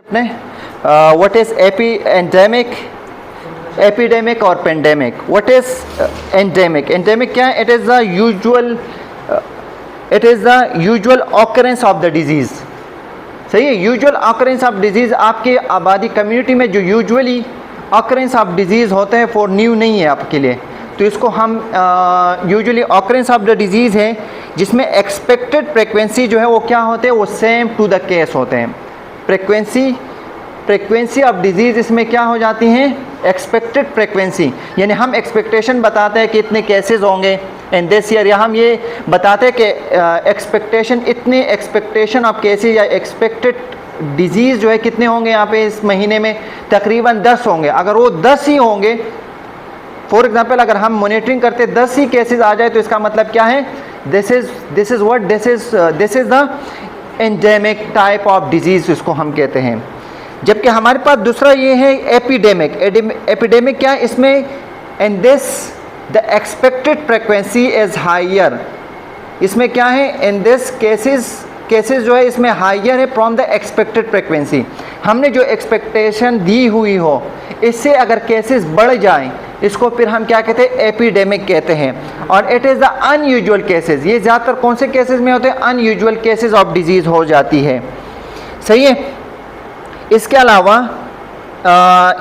ने what is endemic, epidemic और pandemic. What is endemic? Endemic क्या है? It is the usual occurrence of the disease. सही है, यूजुअल ऑकरेंस ऑफ डिजीज़ आपके आबादी कम्युनिटी में जो यूजुअली ऑकरेंस ऑफ डिजीज़ होते हैं वो न्यू नहीं है आपके लिए, तो इसको हम usually occurrence of the disease है जिसमें एक्सपेक्टेड फ्रिक्वेंसी जो है वो क्या होते हैं, वो सेम टू द केस होते हैं। फ्रिक्वेंसी ऑफ डिजीज़ इसमें क्या हो जाती हैं, एक्सपेक्टेड फ्रिक्वेंसी, यानी हम एक्सपेक्टेशन बताते हैं कि इतने केसेस होंगे इन दिस ईयर, या हम ये बताते हैं कि एक्सपेक्टेशन इतने एक्सपेक्टेशन ऑफ केसेस या एक्सपेक्टेड डिजीज़ जो है कितने होंगे यहाँ पे इस महीने में, तकरीबन 10 होंगे। अगर वो 10 ही होंगे, फॉर एग्जांपल अगर हम मॉनिटरिंग करते 10 ही केसेस आ जाए तो इसका मतलब क्या है, this is the endemic type of disease इसको हम कहते हैं। जबकि हमारे पास दूसरा ये है एपिडेमिक। एपिडेमिक क्या है इसमें, and this the expected frequency is higher. इसमें क्या है, इन दिस केसेस जो है इसमें हायर है फ्रॉम द एक्सपेक्टेड फ्रिक्वेंसी। हमने जो एक्सपेक्टेशन दी हुई हो इससे अगर केसेस बढ़ जाएं इसको फिर हम क्या कहते हैं, एपिडेमिक कहते हैं। और it is the unusual cases, ये ज़्यादातर कौन से केसेस में होते हैं, अनयूजुअल केसेस ऑफ डिजीज़ हो जाती है। सही है। इसके अलावा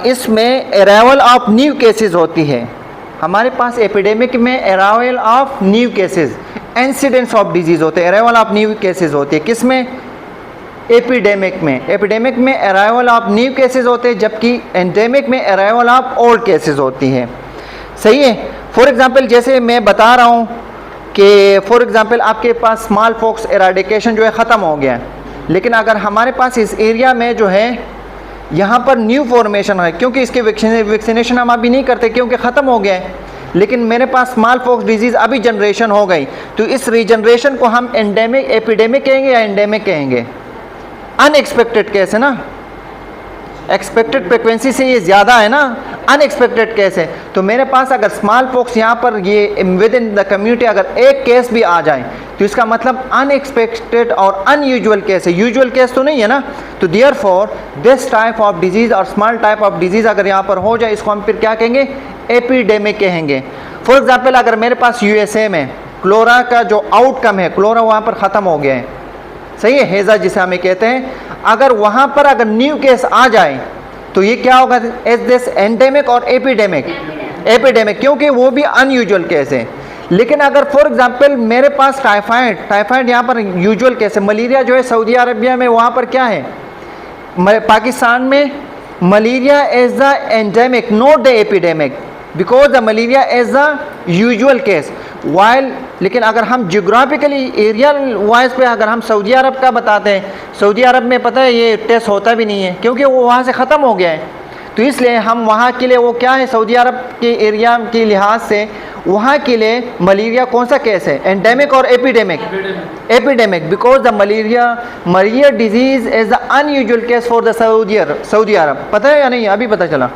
इसमें अराइवल ऑफ न्यू केसेस होती है। हमारे पास एपिडेमिक में arrival of new cases, incidence of disease होते हैं, अराइवल ऑफ न्यू केसेस होती है। किसमें, एपिडेमिक में। एपिडेमिक में अराइवल ऑफ न्यू केसेस होते हैं, जबकि एंडेमिक में अराइवल ऑफ ओल्ड केसेस होती हैं। सही है। फॉर एग्जांपल जैसे मैं बता रहा हूँ कि फॉर एग्जांपल आपके पास स्मॉल पॉक्स एराडिकेशन जो है ख़त्म हो गया है, लेकिन अगर हमारे पास इस एरिया में जो है यहाँ पर न्यू फॉर्मेशन है, क्योंकि इसके वैक्सीनेशन हम अभी नहीं करते क्योंकि ख़त्म हो गया है, लेकिन मेरे पास स्मॉल पॉक्स डिजीज़ अभी जनरेशन हो गई, तो इस रीजनरेशन को हम एंडेमिक एपिडेमिक कहेंगे या एंडेमिक कहेंगे। अनएक्सपेक्टेड केस है ना, एक्सपेक्टेड फ्रिक्वेंसी से ये ज़्यादा है ना, अनएक्सपेक्टेड केस है। तो मेरे पास अगर स्मॉल पॉक्स यहाँ पर ये विद इन द कम्युनिटी अगर एक केस भी आ जाए तो इसका मतलब अनएक्सपेक्टेड और अनयूजुअल केस है, यूजुअल केस तो नहीं है ना। तो therefore this type of disease और स्मॉल टाइप ऑफ डिजीज़ अगर यहाँ पर हो जाए इसको हम फिर क्या कहेंगे, एपिडेमिक कहेंगे। फॉर एग्जाम्पल अगर मेरे पास USA में क्लोरा का जो आउटकम है, क्लोरा वहाँ पर ख़त्म हो गया है, सही है, हेज़ा जिसे हमें कहते हैं, अगर वहाँ पर अगर न्यू केस आ जाए तो ये क्या होगा, इज दिस एंडेमिक और एपिडेमिक, एपिडेमिक, क्योंकि वो भी अनयूजुअल केस है। लेकिन अगर फॉर एग्जांपल मेरे पास टाइफाइड यहाँ पर यूजुअल केस है, मलेरिया जो है सऊदी अरबिया में वहाँ पर क्या है, पाकिस्तान में malaria is the endemic not the epidemic, because the malaria is the usual case while. लेकिन अगर हम जियोग्राफिकली एरिया वाइज पे अगर हम सऊदी अरब का बताते हैं, सऊदी अरब में पता है ये टेस्ट होता भी नहीं है क्योंकि वो वहाँ से ख़त्म हो गया है, तो इसलिए हम वहाँ के लिए वो क्या है, सऊदी अरब के एरिया के लिहाज से वहाँ के लिए मलेरिया कौन सा केस है, एंडेमिक और epidemic, epidemic, because the malaria disease is the unusual case for the Saudi Arab. पता है या नहीं, अभी पता चला,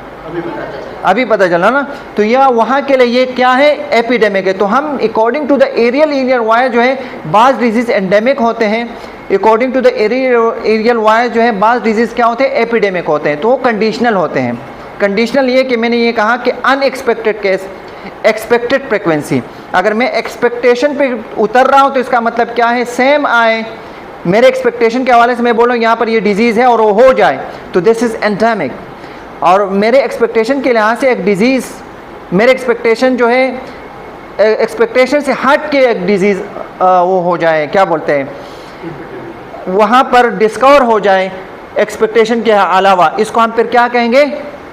अभी पता चला ना। तो यह वहाँ के लिए ये क्या है, एपिडेमिक है। तो हम according to the areal wise जो है बाज़ डिजीज़ एंडेमिक होते हैं, according to the areal wise जो है बाज़ डिजीज़ क्या होते हैं, एपिडेमिक होते हैं। तो वो कंडीशनल होते हैं। कंडीशनल ये कि मैंने ये कहा कि अनएक्सपेक्टेड केस, एक्सपेक्टेड फ्रिक्वेंसी, अगर मैं एक्सपेक्टेशन पे उतर रहा हूँ तो इसका मतलब क्या है, सेम आए, मेरे एक्सपेक्टेशन के हवाले से मैं बोल रहा हूँ यहाँ पर ये डिजीज़ है और वो हो जाए तो दिस इज़ एंडेमिक। और मेरे एक्सपेक्टेशन के लिहाज से एक डिज़ीज़, मेरे एक्सपेक्टेशन जो है एक्सपेक्टेशन से हट के एक डिज़ीज़ वो हो जाए, क्या बोलते हैं, वहाँ पर डिस्कवर हो जाए एक्सपेक्टेशन के अलावा, इसको हम फिर क्या कहेंगे,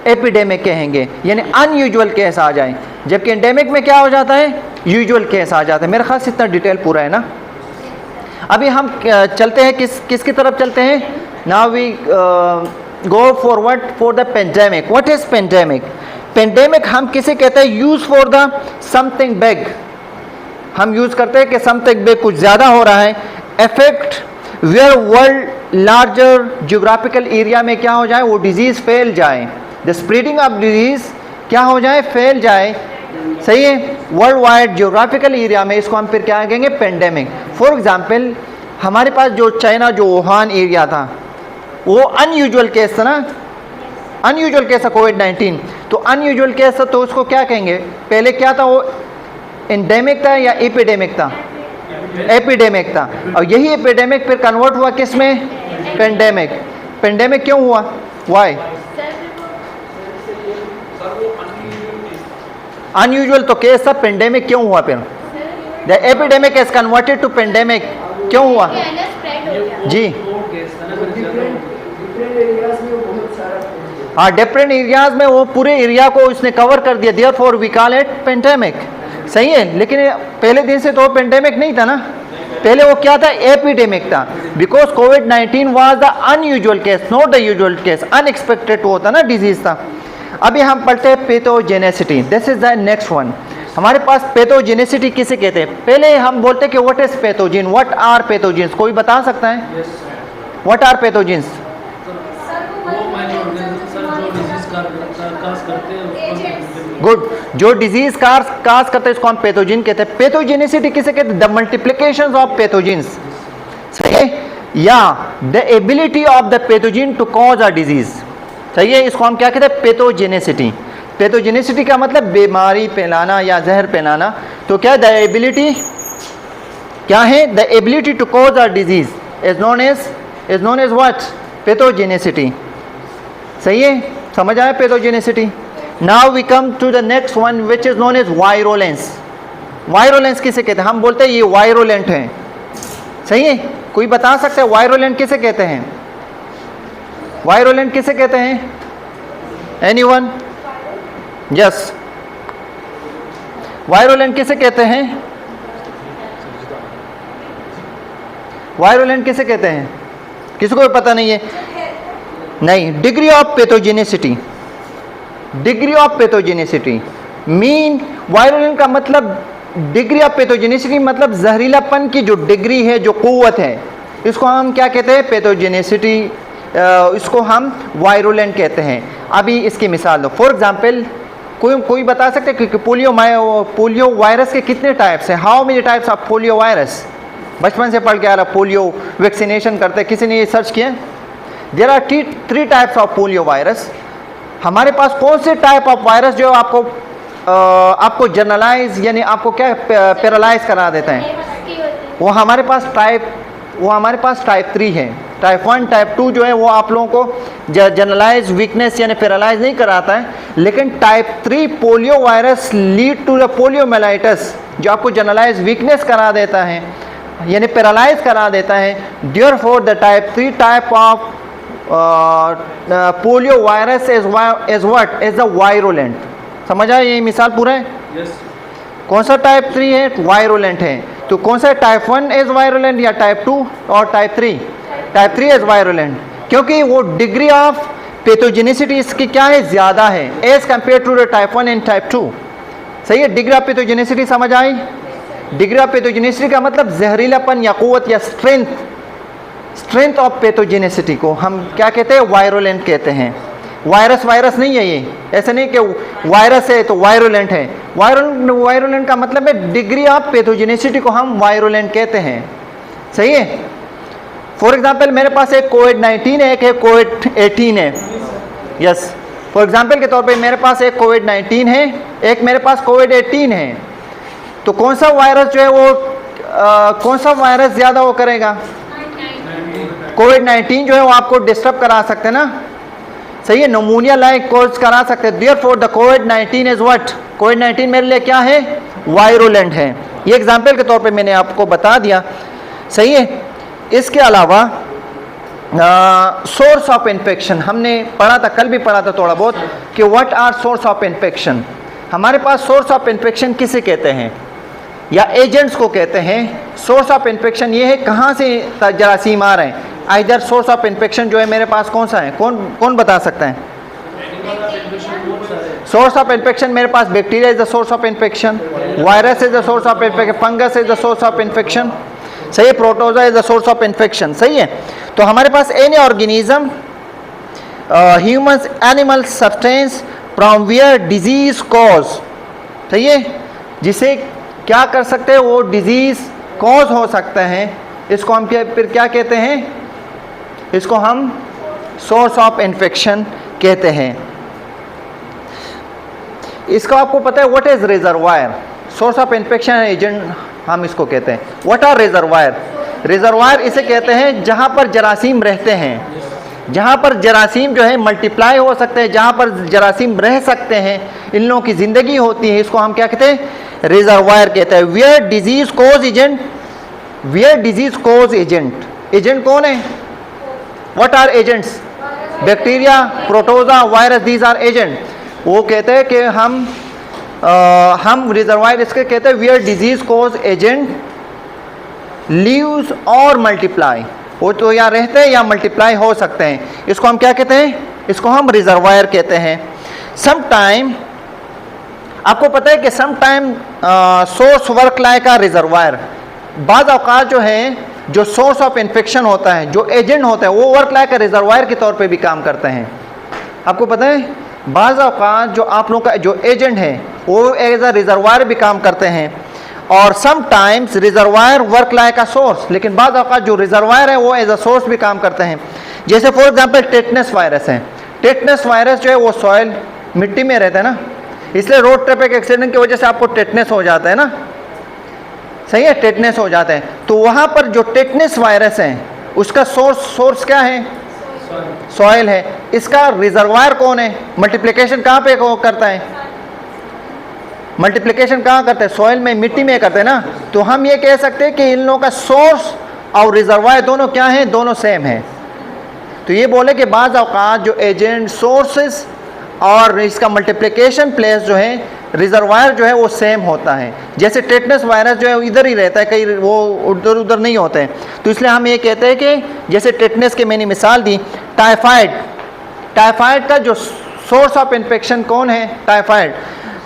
एपिडेमिक कहेंगे, यानी अनयूजुअल केस आ जाए। जबकि एंडेमिक में क्या हो जाता है, यूजुअल केस आ जाता है। मेरे ख्याल से इतना डिटेल पूरा है ना। अभी हम चलते हैं किसकी तरफ चलते हैं, now we go forward for the pandemic. What is pandemic? Pandemic हम किसे कहते हैं, use for the something big, हम यूज करते हैं कि समथिंग बिग कुछ ज़्यादा हो रहा है, effect where world larger geographical area में क्या हो जाए, वो डिजीज़ फैल जाए, द स्प्रेडिंग ऑफ डिजीज़ क्या हो जाए, फैल जाए। सही है, वर्ल्ड वाइड जियोग्राफिकल एरिया में, इसको हम फिर क्या कहेंगे, पेंडेमिक। फॉर एग्जांपल हमारे पास जो चाइना जो वुहान एरिया था, वो अनयूजुअल केस था ना, अनयूजुअल केस था कोविड-19। तो अनयूजुअल केस था तो उसको क्या कहेंगे? पहले क्या था, वो एंडेमिक था या एपिडेमिक था? एपिडेमिक था। और यही एपिडेमिक फिर कन्वर्ट हुआ किस में? पेंडेमिक। पेंडेमिक क्यों हुआ? वाई? अनयूजुअल तो केस था, पेंडेमिक क्यों हुआ फिर? The epidemic is converted to pandemic, क्यों हुआ? जी हाँ, डिफरेंट एरियाज में वो पूरे एरिया को उसने कवर कर दिया, therefore we call it pandemic. सही है, लेकिन पहले दिन से तो पेंडेमिक नहीं था ना, पहले वो क्या था? एपिडेमिक था। Because covid was the unusual case, not the usual case, unexpected होता ना डिजीज था। अभी हम पढ़ते हैं pathogenicity, this is the next one. हमारे पास पैथोजेनेसिटी किसे कहते हैं? पहले हम बोलते हैं कि what is pathogen, what are pathogens, कोई बता सकता है? What are pathogens? गुड, जो डिजीज काज करते हैं इसको हम पैथोजन कहते हैं। पैथोजेनेसिटी किसे कहते हैं? द मल्टीप्लिकेशन ऑफ पैथोजेंस, सही है, या the ability of the pathogen to cause a disease, सही है, इसको हम क्या कहते हैं? पैथोजेनेसिटी। पैथोजेनेसिटी का मतलब बीमारी फैलाना या जहर फैलाना। तो क्या द एबिलिटी क्या है? The ability to cause a disease is known as what? Pathogenicity. सही है, समझ आया pathogenicity? Now we come to the next one which is known as virulence. Virulence किसे कहते हैं? हम बोलते हैं ये वायरोलेंट है, सही है, कोई बता सकता है वायरोलेंट किसे कहते हैं? वायरोलेंट किसे कहते हैं? एनीवन? यस, वायरोलेंट किसे कहते हैं? वायरोलेंट किसे कहते हैं? किसी को भी पता नहीं है? नहीं, degree of pathogenicity, degree of pathogenicity mean, virulent का मतलब डिग्री ऑफ पैथोजेनेसिटी मतलब जहरीलापन की जो डिग्री है, जो कुव्वत है, इसको हम क्या कहते हैं? पैथोजेनेसिटी, इसको हम वायरोलेंट कहते हैं। अभी इसकी मिसाल दो, फॉर एग्जांपल कोई बता सकते हैं कि पोलियो वायरस के कितने टाइप्स हैं? How many types of polio virus? बचपन से पढ़ के आ रहा, पोलियो वैक्सीनेशन करते, किसी ने ये सर्च किया? There are 3 types of polio virus. हमारे पास कौन से टाइप ऑफ वायरस जो आपको जनरलाइज यानी आपको क्या पैरालाइज करा देते हैं? वो हमारे पास टाइप 3 है। टाइप 1 टाइप 2 जो है वो आप लोगों को जनरलाइज वीकनेस यानी पैरालाइज नहीं कराता है, लेकिन type 3 polio virus lead to the poliomyelitis, जो आपको जनरलाइज वीकनेस करा देता है यानी पैरालाइज करा देता है। Therefore the type 3 type of polio virus is what? Is the virulent. समझ आया? ये मिसाल पूरा है? yes. कौन सा टाइप 3 है? वायरोलेंट है। तो कौन सा टाइप 1 इज वायरोलेंट या टाइप 2 और टाइप 3? टाइप 3 इज वायरोलेंट, क्योंकि वो डिग्री ऑफ पैथोजेनेसिटी इसकी क्या है? ज़्यादा है as compare to the type 1 and type 2। सही है, डिग्री ऑफ पैथोजेनेसिटी समझ आई? डिग्री ऑफ पैथोजेनेसिटी का मतलब जहरीलापन या कुव्वत या स्ट्रेंथ ऑफ पैथोजेनेसिटी को हम क्या कहते हैं? वायरोलेंट कहते हैं। वायरस नहीं है ये, ऐसे नहीं कि वायरस है तो वायरोलेंट है। वायरोलेंट का मतलब है डिग्री ऑफ पैथोजेनेसिटी को हम वायरोलेंट कहते हैं, सही है। फॉर एग्जांपल मेरे पास एक कोविड-19 है, एक है कोविड-18 है। यस, फॉर एग्जांपल के तौर पे मेरे पास एक कोविड-19 है, एक मेरे पास कोविड-18 है। तो कौन सा वायरस जो है वो कौन सा वायरस ज़्यादा वो करेगा? कोविड-19 जो है वो आपको डिस्टर्ब करा सकते हैं ना, सही है, नमूनिया लाइक कोर्स करा सकते हैं। देयरफॉर द कोविड-19 इज व्हाट? कोविड-19 मेरे लिए क्या है? वायरोलेंट है। ये एग्जांपल के तौर पे मैंने आपको बता दिया, सही है। इसके अलावा सोर्स ऑफ इन्फेक्शन हमने पढ़ा था, कल भी पढ़ा था थोड़ा बहुत, कि what are source of infection. हमारे पास सोर्स ऑफ इन्फेक्शन किसे कहते हैं या एजेंट्स को कहते हैं। सोर्स ऑफ इन्फेक्शन ये है कहाँ से जरासीम आ रहे हैं। आइदर सोर्स ऑफ इन्फेक्शन जो है मेरे पास कौन सा है? कौन बता सकता है? सोर्स ऑफ इन्फेक्शन मेरे पास bacteria is the source of infection, virus is the source of infection, fungus is the source of infection, सही है, protozoa is the source of infection, सही है। तो हमारे पास any organism, humans, animal substance from where disease cause, सही है, जिसे क्या कर सकते हैं? वो डिजीज कॉज हो सकता है। इसको हम फिर क्या कहते हैं? इसको हम सोर्स ऑफ इन्फेक्शन कहते हैं। इसको आपको पता है what is reservoir? Source of infection agent हम इसको कहते हैं। What are reservoir? रिजर्वायर इसे कहते हैं जहां पर जरासीम रहते हैं, जहां पर जरासीम जो है मल्टीप्लाई हो सकते हैं, जहां पर जरासीम रह सकते हैं, इन लोगों की ज़िंदगी होती है, इसको हम क्या कहते हैं? रिजर्वायर कहते हैं। Where disease cause agent, where disease cause agent, agent कौन है? What are agents? Bacteria, protozoa, virus, these are agent. वो कहते हैं कि हम रिजर्वायर इसके कहते हैं where disease cause agent leaves और मल्टीप्लाई, वो तो या रहते हैं या मल्टीप्लाई हो सकते हैं, इसको हम क्या कहते हैं? इसको हम रिजर्वायर कहते हैं। सम टाइम आपको पता है कि some time source work like a reservoir, बाज़ औक़ात जो है जो सोर्स ऑफ इन्फेक्शन होता है, जो एजेंट होता है, वो वर्क लाइक अ रिजर्वायर के तौर पे भी काम करते हैं। आपको पता है बाज़ औक़ात जो आप लोगों का जो एजेंट है वो एज अ रिजर्वायर भी काम करते हैं, और some times reservoir work like a source, लेकिन बाज़ औक़ात जो रिजर्वायर है वो एज अ सोर्स भी काम करते हैं। जैसे फॉर एग्जांपल टेटनस वायरस है। टेटनस वायरस जो है वो सॉइल मिट्टी में रहता है ना, इसलिए रोड ट्रैफिक एक्सीडेंट की वजह से आपको टेटनस हो जाता है ना, सही है, टेटनस हो जाता है। तो वहाँ पर जो टेटनस वायरस है उसका सोर्स क्या है? सॉइल है। इसका रिजर्वायर कौन है? मल्टीप्लिकेशन कहाँ पे करता है? मल्टीप्लिकेशन कहाँ करते हैं? सॉइल में, मिट्टी में करते हैं ना। तो हम ये कह सकते हैं कि इन लोगों का सोर्स और रिजर्वायर दोनों क्या हैं? दोनों सेम हैं। तो ये बोले कि बाज़ औक़ात जो एजेंट, सोर्सेस और इसका मल्टीप्लिकेशन प्लेस जो है, रिजर्वायर जो है वो सेम होता है। जैसे टेटनस वायरस जो है इधर ही रहता है, कहीं वो उधर उधर नहीं होते हैं। तो इसलिए हम ये कहते हैं कि जैसे टेटनस की मैंने मिसाल दी, टाइफाइड, टाइफाइड का जो सोर्स ऑफ इन्फेक्शन कौन है? टाइफाइड।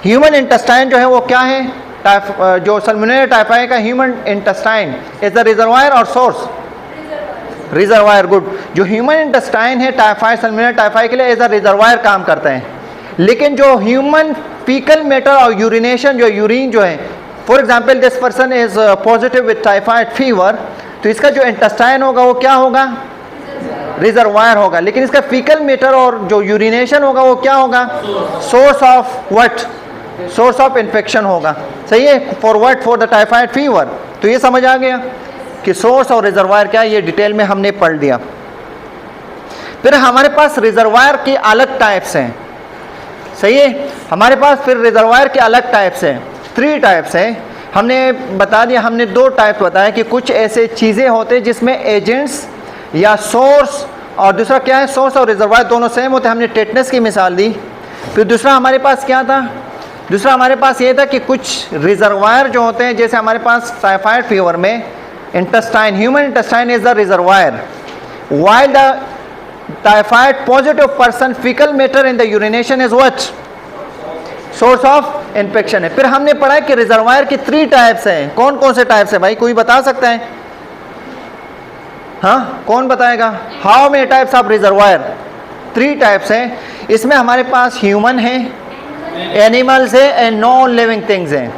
ह्यूमन इंटेस्टाइन जो है वो क्या है? जो सल्मोनेला टाइफाइड का human intestine is the reservoir और सोर्स? Reservoir, good. जो ह्यूमन इंटेस्टाइन है टाइफाइड, सल्मोनेला टाइफाइड के लिए एज अ रिजर्वायर काम करता है। लेकिन जो ह्यूमन फीकल मैटर और यूरिनेशन, जो यूरिन जो है, for example this person is positive with typhoid fever, तो इसका जो इंटेस्टाइन होगा वो क्या होगा? रिजर्वायर होगा। लेकिन इसका फीकल मैटर और जो यूरिनेशन होगा वो क्या होगा? Source of what? Source of infection होगा, सही है। For what? For the typhoid fever. तो ये समझ आ गया कि सोर्स और रिजर्वायर क्या है, ये डिटेल में हमने पढ़ लिया। फिर हमारे पास रिजर्वायर की अलग टाइप्स हैं, सही है। हमारे पास फिर रिजर्वायर के अलग टाइप्स हैं, 3 टाइप्स हैं। हमने बता दिया, हमने 2 टाइप बताया कि कुछ ऐसे चीज़ें होते हैं जिसमें एजेंट्स या सोर्स, और दूसरा क्या है? सोर्स और रिजर्वायर दोनों सेम होते हैं। हमने टेटनस की मिसाल दी। फिर दूसरा हमारे पास क्या था? दूसरा हमारे पास ये था कि कुछ रिजर्वायर जो होते हैं, जैसे हमारे पास टाइफाइड फीवर में intestine, human intestine is the reservoir, while the typhoid positive person faecal matter in the urination is what? Source of infection है। फिर हमने पढ़ा कि रिजर्वायर की 3 टाइप्स हैं। कौन कौन से टाइप्स है भाई? कोई बता सकता है? हाँ, कौन बताएगा? How many types of reservoir? 3 types हैं। इसमें हमारे पास ह्यूमन है, एनिमल्स है एंड नॉन लिविंग थिंग्स हैं।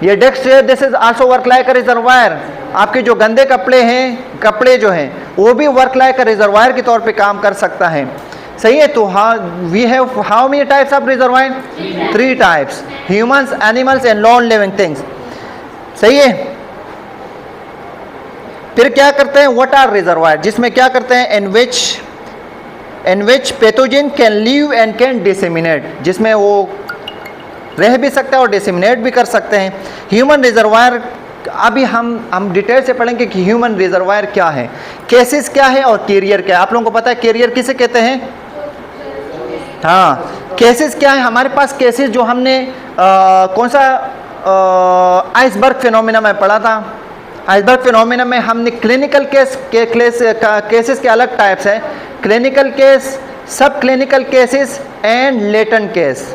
ये this is also work like a reservoir. आपके जो गंदे कपड़े हैं, कपड़े जो हैं वो भी वर्क लाइक अ रिजर्वायर के तौर पे काम कर सकता है, सही है। तो we have how many types of reservoir? 3 types, humans, animals and non living things, सही है। फिर क्या करते हैं? What are reservoir? जिसमें क्या करते हैं? In which pathogen can live and can disseminate, जिसमें वो रह भी सकता है और डिसेमिनेट भी कर सकते हैं। ह्यूमन रिजर्वायर अभी हम डिटेल से पढ़ेंगे कि ह्यूमन रिजर्वायर क्या है, केसेस क्या है और कैरियर क्या है। आप लोगों को पता है कैरियर किसे कहते हैं? हाँ, केसेस क्या है? हमारे पास केसेस जो हमने कौन सा आइसबर्ग फिनोमिना में पढ़ा था। आइसबर्ग फिनोमिना में हमने क्लिनिकल केसेस के अलग टाइप्स है, क्लिनिकल केस, सब clinical cases and latent case,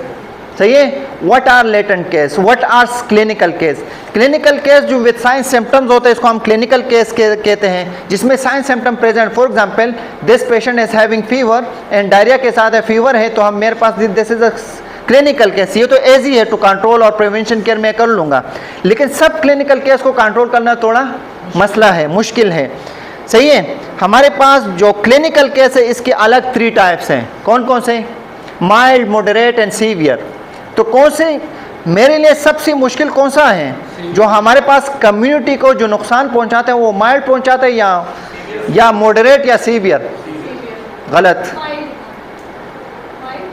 सही है। What are latent case, what are clinical case? Clinical case जो विद साइन सिम्टम्स होते हैं इसको हम क्लिनिकल केस कहते हैं, जिसमें sign symptom present. For example this patient is having fever and diarrhoea के साथ है, फीवर है, तो हम मेरे पास this is a clinical case. ये तो ईजी है टू कंट्रोल और प्रिवेंशन केयर में कर लूँगा, लेकिन सब क्लिनिकल केस को कंट्रोल करना थोड़ा मसला है, मुश्किल है, सही है। हमारे पास जो क्लिनिकल केस है इसके अलग 3 टाइप्स हैं। कौन कौन से? Mild, moderate and severe. तो कौन से मेरे लिए सबसे मुश्किल कौन सा है? जो हमारे पास कम्युनिटी को जो नुकसान पहुंचाते हैं वो माइल्ड पहुंचाते हैं या मॉडरेट या सीवियर? गलत।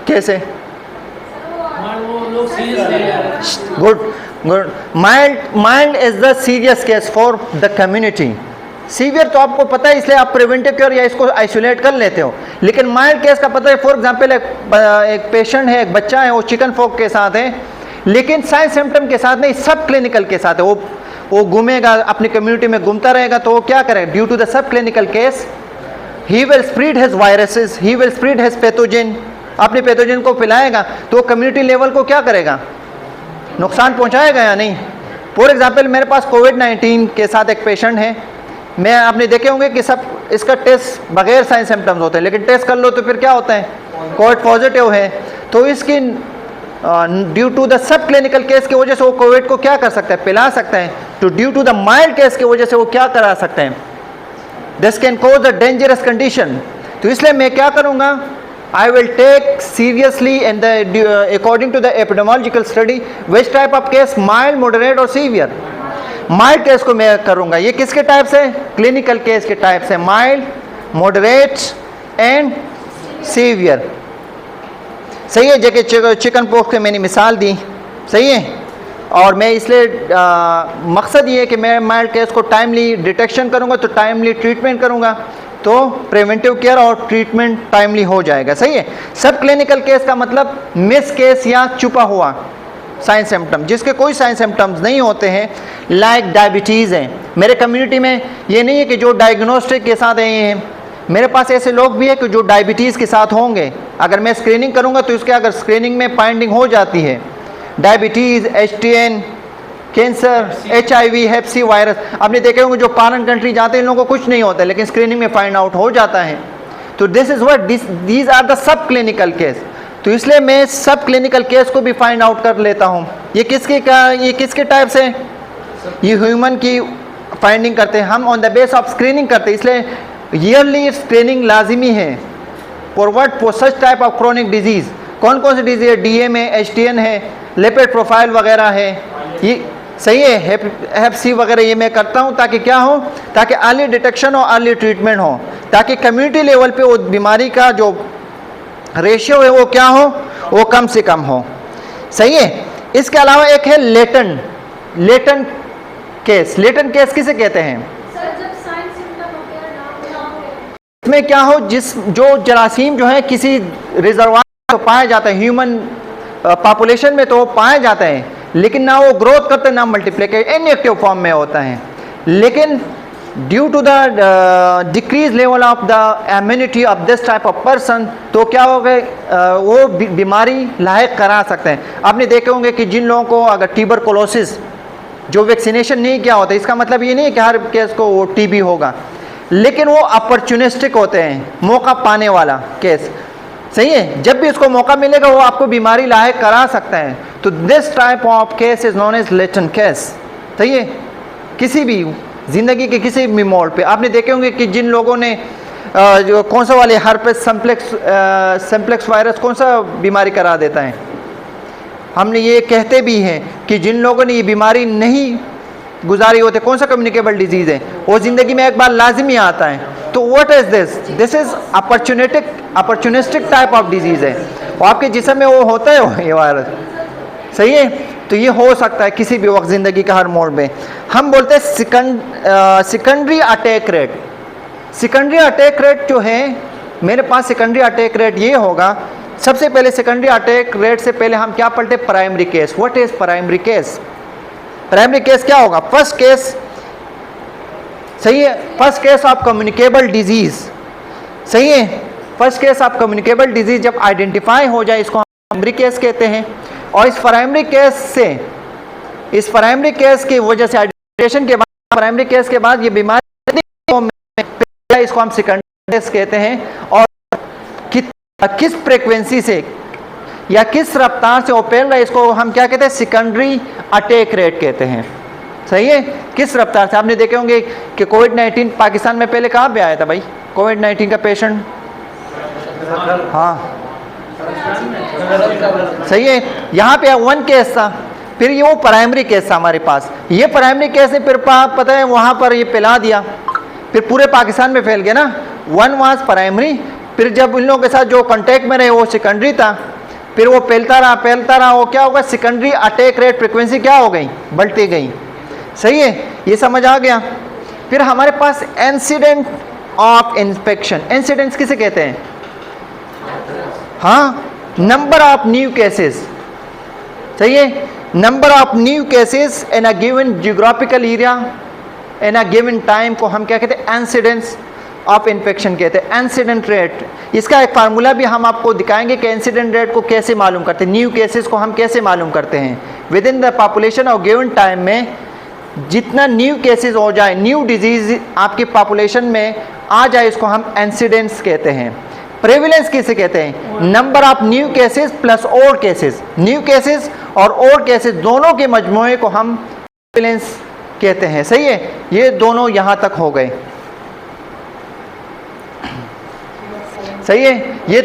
कैसे? Good good. Mild is the serious case for the community. Severe तो आपको पता है, इसलिए आप प्रिवेंटिव केयर या इसको आइसोलेट कर लेते हो। लेकिन माइल्ड केस का पता है, फॉर एग्जांपल एक पेशेंट है, एक बच्चा है, वो चिकन पॉक्स के साथ है, लेकिन साइन सिम्टम के साथ नहीं, सब क्लिनिकल के साथ है। वो घूमेगा, अपनी कम्युनिटी में घूमता रहेगा, तो वो क्या करेगा? Due to the sub clinical case he will spread his viruses, he will spread his pathogen, अपने पैथोजन को फैलाएगा, तो कम्युनिटी लेवल को क्या करेगा? नुकसान पहुंचाएगा या नहीं? फॉर एग्जांपल मेरे पास कोविड-19 के साथ एक पेशेंट है, मैं आपने देखे होंगे कि सब इसका टेस्ट बगैर साइन सिम्टम्स होते हैं, लेकिन टेस्ट कर लो तो फिर क्या होता है? कोविड पॉजिटिव है। तो इसकी due to the sub clinical case की वजह से वो कोविड को क्या कर सकता है? फैला सकता है। तो due to the mild case की वजह से वो क्या करा सकते हैं? This can cause a dangerous condition. तो इसलिए मैं क्या करूँगा? I will take seriously and according to the epidemiological study which type of case, mild, moderate और severe. माइल्ड केस को मैं करूँगा। ये किसके टाइप से? क्लिनिकल केस के टाइप से, माइल्ड, मॉडरेट एंड सीवियर। सही है। जैसे चिकन पॉक्स की मैंने मिसाल दी, सही है। और मैं इसलिए मकसद ये है कि मैं माइल्ड केस को टाइमली डिटेक्शन करूँगा तो टाइमली ट्रीटमेंट करूँगा, तो प्रिवेंटिव केयर और ट्रीटमेंट टाइमली हो जाएगा। सही है। सब क्लिनिकल केस का मतलब मिस केस या छुपा हुआ साइन सिम्टम, जिसके कोई साइन सिम्टम्स नहीं होते हैं, लाइक डायबिटीज़ हैं। मेरे कम्युनिटी में ये नहीं है कि जो डायग्नोस्टिक के साथ हैं, मेरे पास ऐसे लोग भी हैं कि जो डायबिटीज़ के साथ होंगे। अगर मैं स्क्रीनिंग करूँगा तो इसके अगर स्क्रीनिंग में फाइंडिंग हो जाती है diabetes, HTN, cancer, HIV, hep C virus, आपने देखे होंगे जो फॉरेन कंट्री जाते हैं इन लोगों को कुछ नहीं होता है, लेकिन स्क्रीनिंग में फाइंड आउट हो जाता है। तो this is what these are the sub clinical case. तो इसलिए मैं सब क्लिनिकल केस को भी फाइंड आउट कर लेता हूँ। ये किसके टाइप से? ये ह्यूमन की फाइंडिंग करते हैं हम on the base of screening करते हैं। इसलिए ईयरली स्क्रीनिंग लाजिमी है for what? For such type of chronic disease. कौन कौन सी डिजीज़ है? DM है, HTN है, लिपिड प्रोफाइल वगैरह है, ये सही है, हेप सी वगैरह ये मैं करता हूँ ताकि क्या हो? ताकि अर्ली डिटेक्शन हो, अर्ली ट्रीटमेंट हो, ताकि कम्युनिटी लेवल पे वो बीमारी का जो रेशियो है वो क्या हो? वो कम से कम हो। सही है। इसके अलावा एक है लेटेंट केस। लेटेंट केस किसे कहते हैं? इसमें क्या हो? जो जरासीम जो है किसी रिजर्वायर तो पाया जाता है, ह्यूमन पॉपुलेशन में तो पाया जाता है, लेकिन ना वो ग्रोथ करते ना मल्टीप्लिकेट, इनएक्टिव फॉर्म में होता है। लेकिन due to the decrease level of the immunity of this type of person, तो क्या हो गए? वो बीमारी लायक करा सकते हैं। आपने देखे होंगे कि जिन लोगों को अगर ट्यूबरकुलोसिस जो वैक्सीनेशन नहीं किया होता, इसका मतलब ये नहीं है कि हर केस को वो TB होगा, लेकिन वो अपॉर्चुनिस्टिक होते हैं, मौका पाने वाला केस। सही है। जब भी उसको मौका मिलेगा वो आपको बीमारी लायक करा सकता है। तो this type of case is known as latent case. सही है। किसी भी ज़िंदगी के किसी भी मोड़ पे आपने देखे होंगे कि जिन लोगों ने जो कौन सा वाले हर्पेस सिम्प्लेक्स वायरस कौन सा बीमारी करा देता है, हमने ये कहते भी हैं कि जिन लोगों ने ये बीमारी नहीं गुजारी होते, कौन सा कम्युनिकेबल डिजीज़ है, वो ज़िंदगी में एक बार लाजमी आता है। तो what is this is opportunistic type of disease है, वो आपके जिस्म में वो होता है ये वायरस। सही है। तो ये हो सकता है किसी भी वक्त ज़िंदगी का हर मोड़ में। हम बोलते हैं secondary attack rate. Secondary attack rate जो है मेरे पास, सेकेंडरी अटैक रेट ये होगा, सबसे पहले सेकेंडरी अटैक रेट से पहले हम क्या पढ़ते? Primary case. What is primary case? Primary case क्या होगा? फर्स्ट केस, सही है, first case of communicable disease. सही है। First case of communicable disease जब आइडेंटिफाई हो जाए, इसको हम प्राइमरी केस कहते हैं। और इस प्राइमरी केस की वजह से आइडेंटिफिकेशन के बाद, प्राइमरी केस के बाद ये बीमारी, इसको हम सेकेंडरी केस कहते हैं। और किस फ्रीक्वेंसी से या किस रफ्तार से वो फैल रहा है, इसको हम क्या कहते हैं? सेकेंडरी अटैक रेट कहते हैं। सही है। किस रफ्तार से, आपने देखे होंगे कि कोविड-19 पाकिस्तान में पहले कहाँ पे आया था भाई कोविड-19 का पेशेंट? हाँ सही है, यहाँ पे 1 केस था, फिर ये वो प्राइमरी केस था हमारे पास, ये प्राइमरी केस है, फिर पता है वहाँ पर ये फैला दिया, फिर पूरे पाकिस्तान में फैल गया ना। 1 वाज प्राइमरी, फिर जब इन लोगों के साथ जो कांटेक्ट में रहे वो सेकेंडरी था, फिर वो फैलता रहा, वो क्या होगा, सेकेंडरी अटैक रेट फ्रिक्वेंसी क्या हो गई, बढ़ती गई। सही है, ये समझ आ गया। फिर हमारे पास इंसिडेंट ऑफ इन्फेक्शन, इंसिडेंट्स किसे कहते हैं? हाँ, नंबर ऑफ न्यू केसेस। सही है, number of new cases in a given geographical area in a given time को हम क्या कहते हैं? इंसिडेंस ऑफ इन्फेक्शन कहते हैं, इंसिडेंट रेट। इसका एक फार्मूला भी हम आपको दिखाएंगे कि इंसिडेंट रेट को कैसे मालूम करते हैं, न्यू केसेस को हम कैसे मालूम करते हैं। With in the population of given time में जितना न्यू केसेस हो जाए, न्यू डिजीज आपकी पॉपुलेशन में आ जाए, इसको हम इंसिडेंस कहते हैं। प्रेविलेंस किसे कहते हैं? Number of new cases plus और केसेस, न्यू केसेस और केसेस दोनों के मजमूए को हम प्रेविलेंस कहते हैं। सही है, ये दोनों यहां तक हो गए। सही है, ये